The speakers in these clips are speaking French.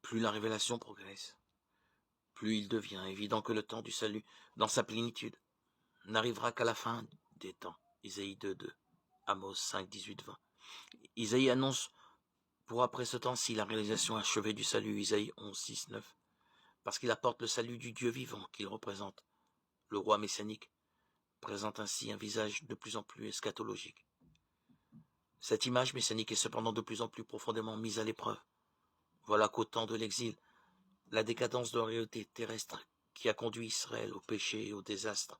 Plus la révélation progresse, plus il devient évident que le temps du salut, dans sa plénitude, n'arrivera qu'à la fin des temps. Isaïe 2.2, Amos 5, 18, 20. Isaïe annonce pour après ce temps-ci la réalisation achevée du salut, Isaïe 11, 6, 9, parce qu'il apporte le salut du Dieu vivant qu'il représente. Le roi messianique présente ainsi un visage de plus en plus eschatologique. Cette image messianique est cependant de plus en plus profondément mise à l'épreuve. Voilà qu'au temps de l'exil, la décadence de la réalité terrestre qui a conduit Israël au péché et au désastre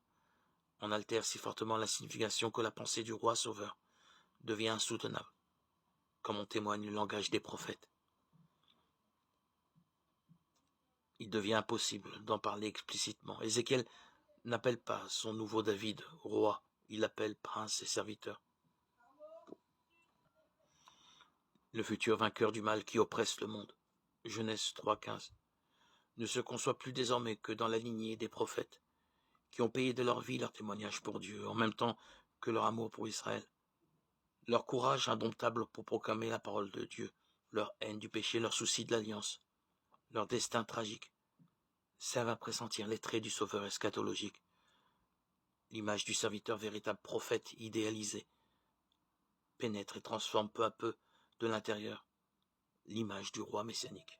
en altère si fortement la signification que la pensée du roi sauveur devient insoutenable, comme en témoigne le langage des prophètes. Il devient impossible d'en parler explicitement. Ézéchiel n'appelle pas son nouveau David roi, il l'appelle prince et serviteur. Le futur vainqueur du mal qui oppresse le monde, Genèse 3.15, ne se conçoit plus désormais que dans la lignée des prophètes, qui ont payé de leur vie leur témoignage pour Dieu, en même temps que leur amour pour Israël. Leur courage indomptable pour proclamer la parole de Dieu, leur haine du péché, leur souci de l'alliance, leur destin tragique, servent à pressentir les traits du sauveur eschatologique. L'image du serviteur véritable prophète idéalisé pénètre et transforme peu à peu de l'intérieur l'image du roi messianique.